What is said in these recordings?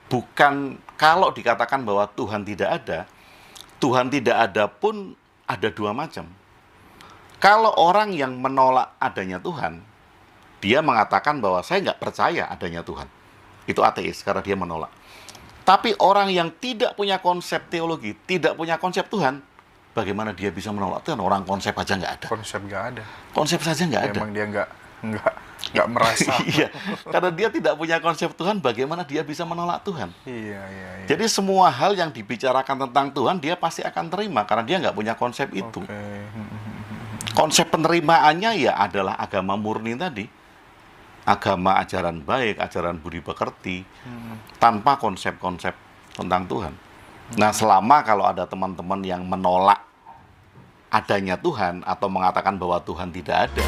bukan, kalau dikatakan bahwa Tuhan tidak ada pun ada dua macam. Kalau orang yang menolak adanya Tuhan, dia mengatakan bahwa saya nggak percaya adanya Tuhan. Itu ateis karena dia menolak. Tapi orang yang tidak punya konsep teologi, tidak punya konsep Tuhan, bagaimana dia bisa menolak Tuhan? Orang konsep aja nggak ada. Konsep nggak ada. Konsep saja nggak ada. Memang dia nggak merasa. Iya, karena dia tidak punya konsep Tuhan, bagaimana dia bisa menolak Tuhan? Iya. Jadi semua hal yang dibicarakan tentang Tuhan, dia pasti akan terima, karena dia nggak punya konsep itu. Konsep penerimaannya ya adalah agama murni tadi. Agama ajaran baik, ajaran budi pekerti, tanpa konsep-konsep tentang Tuhan. Nah, selama kalau ada teman-teman yang menolak adanya Tuhan, atau mengatakan bahwa Tuhan tidak ada,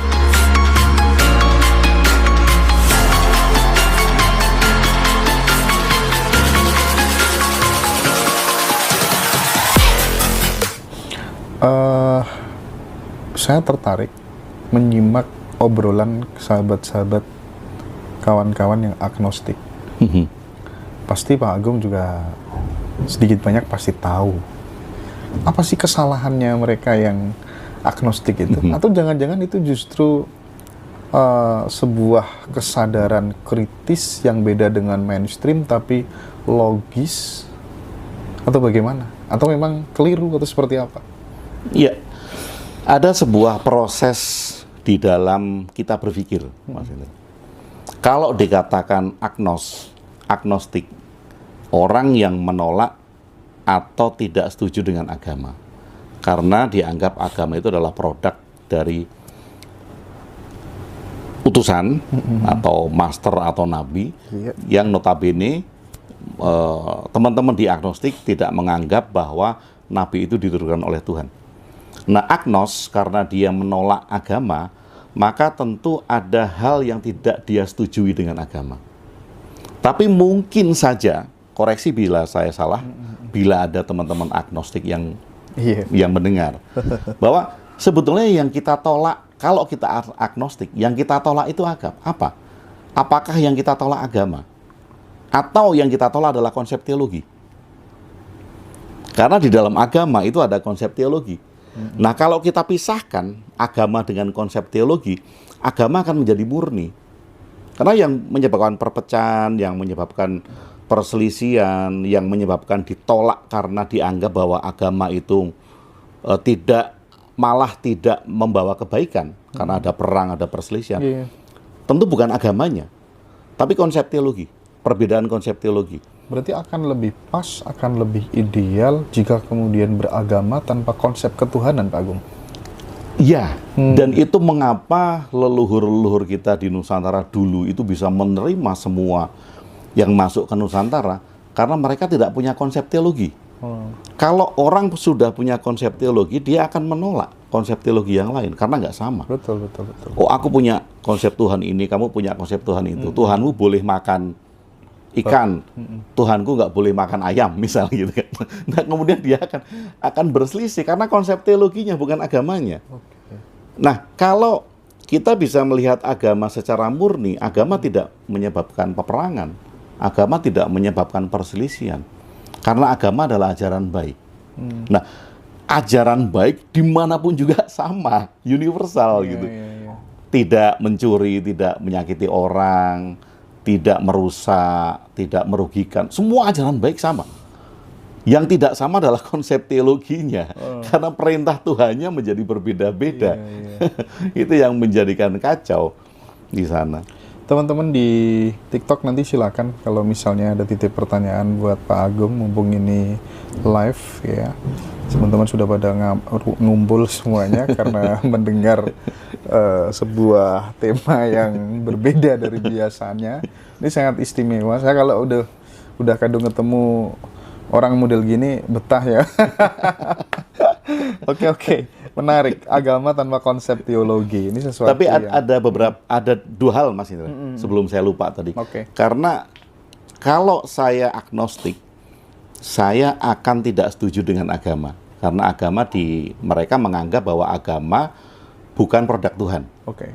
saya tertarik menyimak obrolan sahabat-sahabat kawan-kawan yang agnostik. Pasti Pak Agung juga sedikit banyak pasti tahu. Apa sih kesalahannya mereka yang agnostik itu? Atau jangan-jangan itu justru sebuah kesadaran kritis yang beda dengan mainstream tapi logis? Atau bagaimana? Atau memang keliru atau seperti apa? iya, ada sebuah proses di dalam kita berpikir, Mas Indra. Kalau dikatakan agnostik, orang yang menolak atau tidak setuju dengan agama, karena dianggap agama itu adalah produk dari utusan atau master atau nabi, yang notabene teman-teman di agnostik tidak menganggap bahwa nabi itu diturunkan oleh Tuhan. Nah, agnos karena dia menolak agama, maka tentu ada hal yang tidak dia setujui dengan agama. Tapi mungkin saja, koreksi bila saya salah, bila ada teman-teman agnostik yang mendengar, bahwa sebetulnya yang kita tolak, kalau kita agnostik, yang kita tolak itu apa? Apakah yang kita tolak agama? Atau yang kita tolak adalah konsep teologi? Karena di dalam agama itu ada konsep teologi. Nah, kalau kita pisahkan agama dengan konsep teologi, agama akan menjadi murni. Karena yang menyebabkan perpecahan, yang menyebabkan perselisihan, yang menyebabkan ditolak karena dianggap bahwa agama itu tidak membawa kebaikan, karena ada perang, ada perselisihan. Tentu bukan agamanya, tapi konsep teologi, perbedaan konsep teologi. Berarti akan lebih pas, akan lebih ideal jika kemudian beragama tanpa konsep ketuhanan, Pak Agung. Iya, dan itu mengapa leluhur-leluhur kita di Nusantara dulu itu bisa menerima semua yang masuk ke Nusantara, karena mereka tidak punya konsep teologi. Kalau orang sudah punya konsep teologi, dia akan menolak konsep teologi yang lain, karena nggak sama. Betul. Oh, aku punya konsep Tuhan ini, kamu punya konsep Tuhan itu. Tuhanmu boleh makan ikan, Tuhanku nggak boleh makan ayam, misalnya gitu kan. Nah, kemudian dia akan berselisih karena konsep teologinya bukan agamanya. Nah, kalau kita bisa melihat agama secara murni, agama tidak menyebabkan peperangan, agama tidak menyebabkan perselisihan, karena agama adalah ajaran baik. Nah, ajaran baik dimanapun juga sama, universal gitu. Tidak mencuri, tidak menyakiti orang, tidak merusak, tidak merugikan. Semua ajaran baik sama. Yang tidak sama adalah konsep teologinya. Karena perintah Tuhannya menjadi berbeda-beda. Itu yang menjadikan kacau di sana. Teman-teman di TikTok nanti silakan kalau misalnya ada titip pertanyaan buat Pak Agung, mumpung ini live ya. Teman-teman sudah pada ngumpul semuanya karena mendengar sebuah tema yang berbeda dari biasanya. Ini sangat istimewa. Saya kalau udah kadung ketemu orang model gini betah ya. Oke. Menarik, agama tanpa konsep teologi. Ini sesuatu. Tapi ada dua hal, Mas Indra, sebelum saya lupa tadi. Karena kalau saya agnostik, saya akan tidak setuju dengan agama. Karena agama mereka menganggap bahwa agama bukan produk Tuhan. Oke.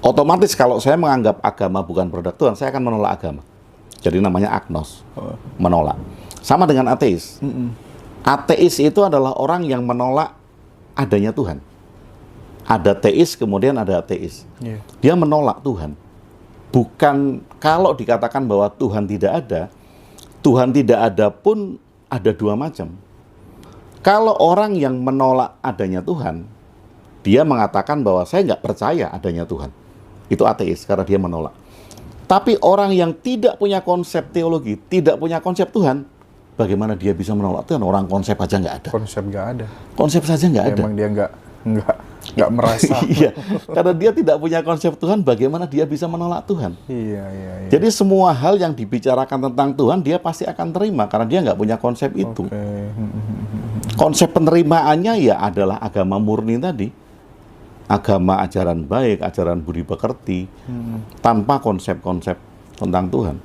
Otomatis kalau saya menganggap agama bukan produk Tuhan, saya akan menolak agama. Jadi namanya agnos, menolak. Sama dengan ateis. Ateis itu adalah orang yang menolak adanya Tuhan. Ada teis, kemudian ada ateis. Dia menolak Tuhan. Bukan, kalau dikatakan bahwa Tuhan tidak ada pun ada dua macam. Kalau orang yang menolak adanya Tuhan, dia mengatakan bahwa saya nggak percaya adanya Tuhan. Itu ateis, karena dia menolak. Tapi orang yang tidak punya konsep teologi, tidak punya konsep Tuhan, bagaimana dia bisa menolak Tuhan? Orang konsep aja nggak ada. Konsep nggak ada. Konsep saja nggak ada. Memang dia nggak merasa. Iya, karena dia tidak punya konsep Tuhan, bagaimana dia bisa menolak Tuhan? Iya. Jadi semua hal yang dibicarakan tentang Tuhan, dia pasti akan terima, karena dia nggak punya konsep itu. Konsep penerimaannya ya adalah agama murni tadi. Agama ajaran baik, ajaran budi pekerti, tanpa konsep-konsep tentang Tuhan.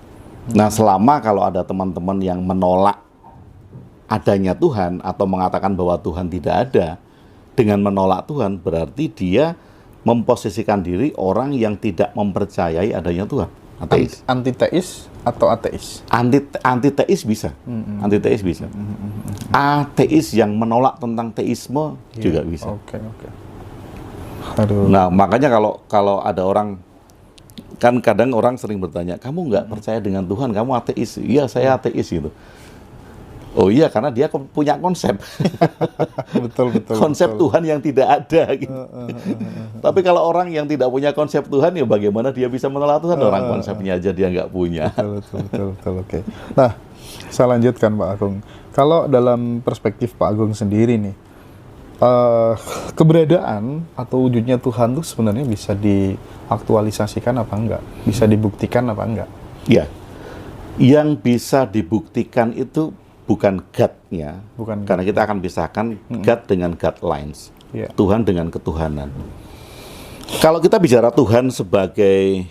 Nah, selama kalau ada teman-teman yang menolak adanya Tuhan, atau mengatakan bahwa Tuhan tidak ada, dengan menolak Tuhan, berarti dia memposisikan diri orang yang tidak mempercayai adanya Tuhan. Ateis. Antiteis atau ateis? Antiteis bisa. Antiteis bisa. Ateis yang menolak tentang teisme juga bisa. Oke. Aduh. Nah, makanya kalau ada orang, kan kadang orang sering bertanya, kamu nggak percaya dengan Tuhan, kamu ateis? Iya, saya ateis gitu. Oh iya, karena dia punya konsep. betul. Konsep Tuhan yang tidak ada gitu. Tapi kalau orang yang tidak punya konsep Tuhan, ya bagaimana dia bisa menolak Tuhan? Orang konsepnya aja dia nggak punya. Betul. Oke. Nah, saya lanjutkan Pak Agung. Kalau dalam perspektif Pak Agung sendiri nih, keberadaan atau wujudnya Tuhan itu sebenarnya bisa diaktualisasikan apa enggak? Bisa dibuktikan apa enggak? Ya, yang bisa dibuktikan itu bukan God-nya, karena kita akan pisahkan God dengan guidelines, Tuhan dengan ketuhanan. Kalau kita bicara Tuhan sebagai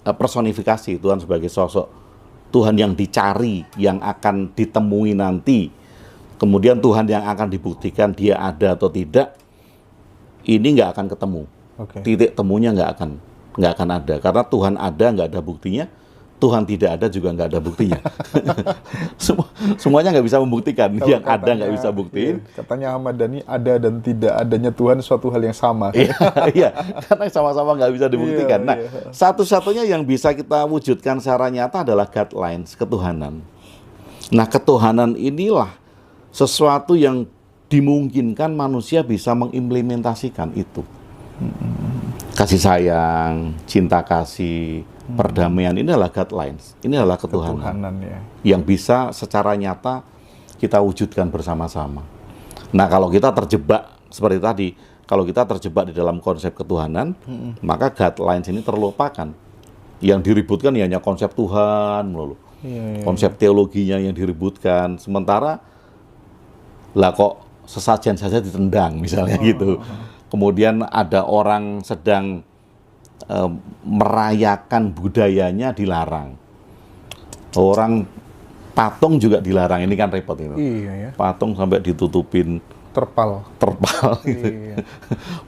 personifikasi, Tuhan sebagai sosok, Tuhan yang dicari, yang akan ditemui nanti, kemudian Tuhan yang akan dibuktikan dia ada atau tidak, ini nggak akan ketemu. Titik temunya nggak akan ada, karena Tuhan ada nggak ada buktinya. Tuhan tidak ada juga nggak ada buktinya. Semuanya nggak bisa membuktikan. Kalau yang ada nggak bisa buktiin. Katanya Ahmad Dhani, ada dan tidak adanya Tuhan suatu hal yang sama. Iya, karena sama-sama nggak bisa dibuktikan. Nah, satu-satunya yang bisa kita wujudkan secara nyata adalah guidelines, ketuhanan. Nah, ketuhanan inilah sesuatu yang dimungkinkan manusia bisa mengimplementasikan itu. Kasih sayang, cinta kasih, perdamaian, ini adalah guidelines, ini adalah ketuhanan yang bisa secara nyata kita wujudkan bersama-sama. Nah, kalau kita terjebak seperti tadi, kalau kita terjebak di dalam konsep ketuhanan, maka guidelines ini terlupakan. Yang diributkan ya hanya konsep Tuhan melulu, konsep teologinya yang diributkan. Sementara lah kok sesajen saja ditendang misalnya gitu. Kemudian ada orang sedang merayakan budayanya dilarang. Orang patung juga dilarang, ini kan repot itu. Patung sampai ditutupin terpal. Gitu.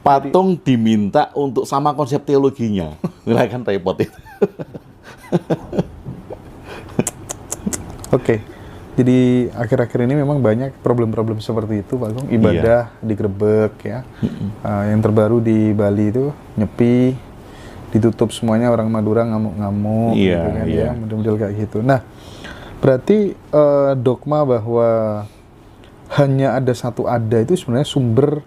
Patung diminta untuk sama konsep teologinya, ini kan repot itu. Oke. Jadi akhir-akhir ini memang banyak problem-problem seperti itu, Pak Agung. Ibadah digerebek ya. Yang terbaru di Bali itu nyepi, ditutup semuanya, orang Madura ngamuk-ngamuk, gitu kan, ya, model-model kayak gitu. Nah, berarti dogma bahwa hanya ada satu ada itu sebenarnya sumber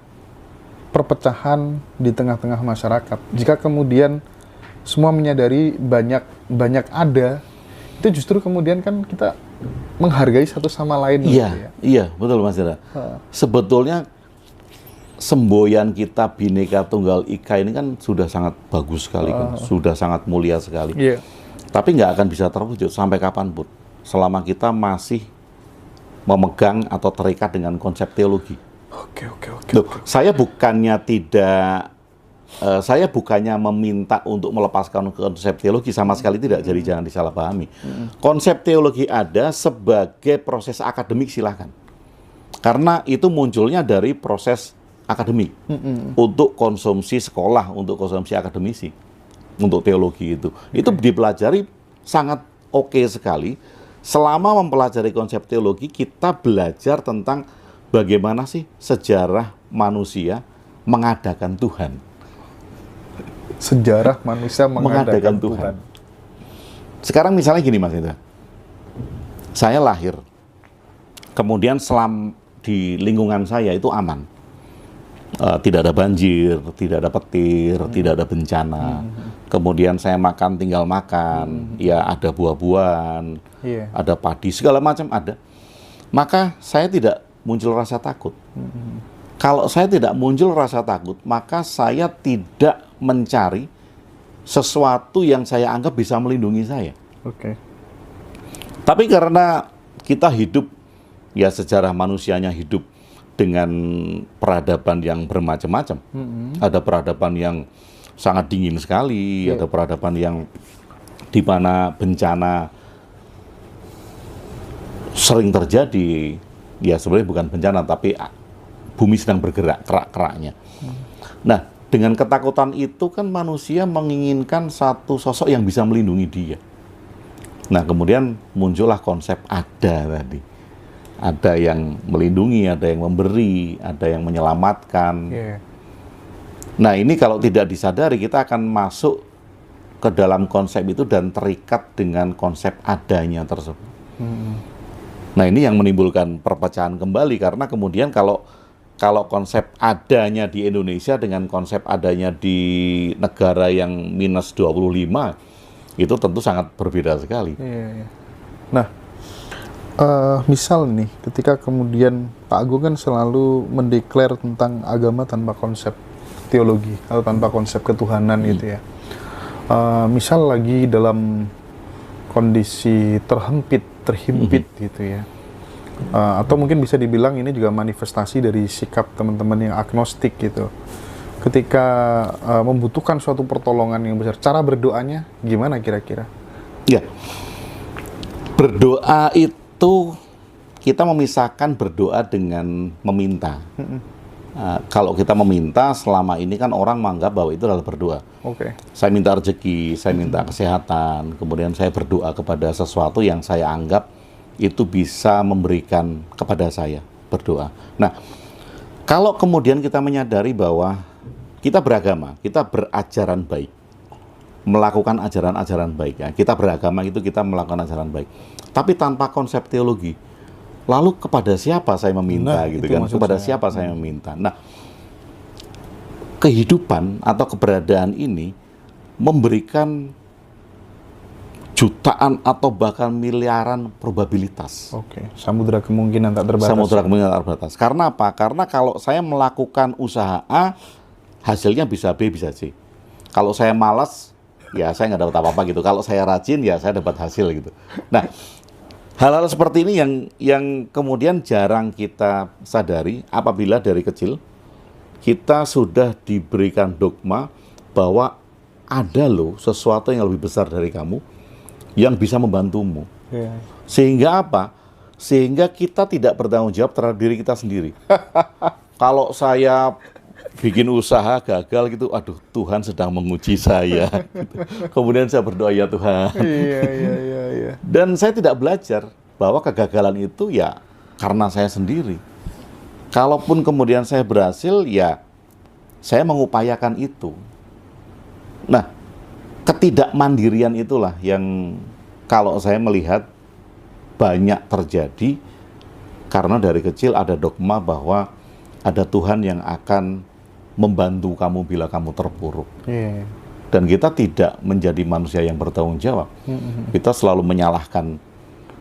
perpecahan di tengah-tengah masyarakat. Jika kemudian semua menyadari banyak ada, itu justru kemudian kan kita menghargai satu sama lain. Iya, betul Mas Dara. Sebetulnya semboyan kita Bhinneka Tunggal Ika ini kan sudah sangat bagus sekali, kan? Sudah sangat mulia sekali. Tapi nggak akan bisa terwujud sampai kapanpun, selama kita masih memegang atau terikat dengan konsep teologi. Saya bukannya meminta untuk melepaskan konsep teologi, sama sekali tidak, jadi jangan disalahpahami. Konsep teologi ada sebagai proses akademik, silahkan. Karena itu munculnya dari proses akademik, untuk konsumsi sekolah, untuk konsumsi akademisi, untuk teologi itu. Itu dipelajari sangat oke sekali. Selama mempelajari konsep teologi, kita belajar tentang bagaimana sih sejarah manusia mengadakan Tuhan. Sejarah manusia mengadakan Tuhan. Tuhan. Sekarang misalnya gini Mas Indra, saya lahir, kemudian di lingkungan saya itu aman. Tidak ada banjir, tidak ada petir, tidak ada bencana. Kemudian saya makan, tinggal makan, ya ada buah-buahan, ada padi, segala macam ada. Maka saya tidak muncul rasa takut. Kalau saya tidak muncul rasa takut, maka saya tidak mencari sesuatu yang saya anggap bisa melindungi saya. Oke. Tapi karena kita hidup, ya sejarah manusianya hidup dengan peradaban yang bermacam-macam. Ada peradaban yang sangat dingin sekali, ada peradaban yang di mana bencana sering terjadi. Ya sebenarnya bukan bencana, tapi bumi sedang bergerak, kerak-keraknya. Nah, dengan ketakutan itu kan manusia menginginkan satu sosok yang bisa melindungi dia. Nah, kemudian muncullah konsep ada tadi. Ada yang melindungi, ada yang memberi, ada yang menyelamatkan. Nah, ini kalau tidak disadari, kita akan masuk ke dalam konsep itu dan terikat dengan konsep adanya tersebut. Nah, ini yang menimbulkan perpecahan kembali, karena kemudian kalau konsep adanya di Indonesia dengan konsep adanya di negara yang minus 25, itu tentu sangat berbeda sekali. Nah, misal nih, ketika kemudian Pak Agung kan selalu mendeklar tentang agama tanpa konsep teologi atau tanpa konsep ketuhanan gitu ya. Misal lagi dalam kondisi terhimpit gitu ya. Atau mungkin bisa dibilang ini juga manifestasi dari sikap teman-teman yang agnostik gitu. Ketika membutuhkan suatu pertolongan yang besar, cara berdoanya gimana kira-kira? Ya, berdoa itu kita memisahkan berdoa dengan meminta. Kalau kita meminta, selama ini kan orang menganggap bahwa itu adalah berdoa. Saya minta rezeki, saya minta kesehatan, kemudian saya berdoa kepada sesuatu yang saya anggap itu bisa memberikan kepada saya, berdoa. Nah, kalau kemudian kita menyadari bahwa kita beragama, kita berajaran baik, melakukan ajaran-ajaran baik. Ya. Kita beragama itu kita melakukan ajaran baik, tapi tanpa konsep teologi. Lalu kepada siapa saya meminta, gitu kan? Kepada siapa saya meminta? Nah, kehidupan atau keberadaan ini memberikan jutaan atau bahkan miliaran probabilitas. Samudra kemungkinan tak terbatas. Samudra kemungkinan tak terbatas. Karena apa? Karena kalau saya melakukan usaha A, hasilnya bisa B, bisa C. Kalau saya malas, ya saya nggak dapat apa-apa gitu. Kalau saya rajin, ya saya dapat hasil gitu. Nah, hal-hal seperti ini yang kemudian jarang kita sadari apabila dari kecil kita sudah diberikan dogma bahwa ada loh sesuatu yang lebih besar dari kamu yang bisa membantumu. Sehingga apa? Sehingga kita tidak bertanggung jawab terhadap diri kita sendiri. Kalau saya bikin usaha gagal gitu, aduh Tuhan sedang menguji saya. Gitu. Kemudian saya berdoa, ya Tuhan. Dan saya tidak belajar bahwa kegagalan itu ya karena saya sendiri. Kalaupun kemudian saya berhasil, ya saya mengupayakan itu. Nah, ketidakmandirian itulah yang kalau saya melihat banyak terjadi karena dari kecil ada dogma bahwa ada Tuhan yang akan membantu kamu bila kamu terpuruk. Dan kita tidak menjadi manusia yang bertanggung jawab. Kita selalu menyalahkan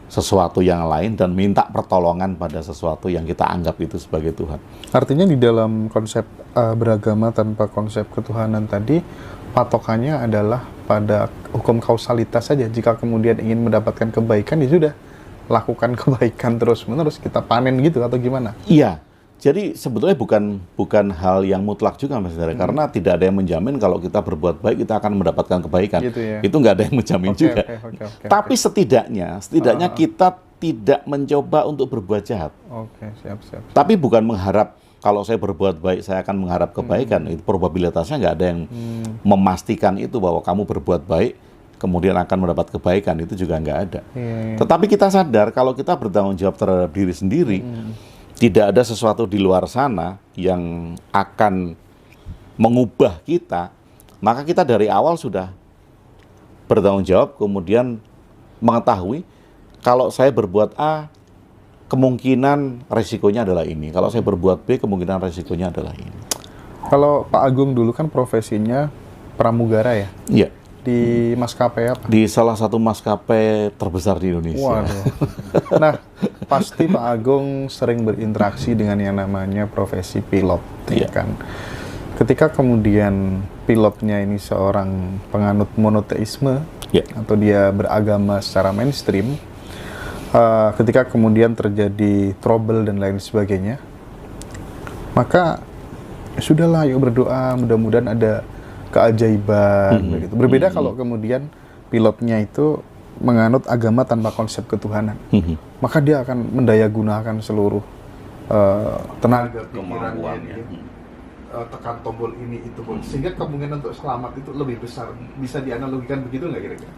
sesuatu yang lain dan minta pertolongan pada sesuatu yang kita anggap itu sebagai Tuhan. Artinya di dalam konsep beragama tanpa konsep ketuhanan tadi, patokannya adalah pada hukum kausalitas saja. Jika kemudian ingin mendapatkan kebaikan, ya sudah, lakukan kebaikan terus-menerus, kita panen gitu atau gimana? Iya. Jadi sebetulnya bukan hal yang mutlak juga Mas Indra, karena tidak ada yang menjamin kalau kita berbuat baik kita akan mendapatkan kebaikan. Gitu ya? Itu nggak ada yang menjamin juga. Tapi setidaknya kita tidak mencoba untuk berbuat jahat. Siap. Tapi bukan mengharap kalau saya berbuat baik saya akan mengharap kebaikan. Itu probabilitasnya nggak ada yang memastikan itu bahwa kamu berbuat baik kemudian akan mendapat kebaikan, itu juga nggak ada. Iya. Tetapi kita sadar kalau kita bertanggung jawab terhadap diri sendiri, tidak ada sesuatu di luar sana yang akan mengubah kita, maka kita dari awal sudah bertanggung jawab, kemudian mengetahui kalau saya berbuat A, kemungkinan resikonya adalah ini. Kalau saya berbuat B, kemungkinan resikonya adalah ini. Kalau Pak Agung dulu kan profesinya pramugara ya? Iya. Di maskapai apa? Di salah satu maskapai terbesar di Indonesia. Waduh. Nah, pasti Pak Agung sering berinteraksi dengan yang namanya profesi pilot, ya Iya. kan? Ketika kemudian pilotnya ini seorang penganut monoteisme, Ya. atau dia beragama secara mainstream, ketika kemudian terjadi trouble dan lain sebagainya, maka sudahlah, yuk berdoa, mudah-mudahan ada keajaiban. Begitu. Berbeda kalau kemudian pilotnya itu menganut agama tanpa konsep ketuhanan, maka dia akan mendayagunakan seluruh tenaga pikirannya, tekan tombol ini itu, sehingga kemungkinan untuk selamat itu lebih besar. Bisa dianalogikan begitu nggak kira-kira?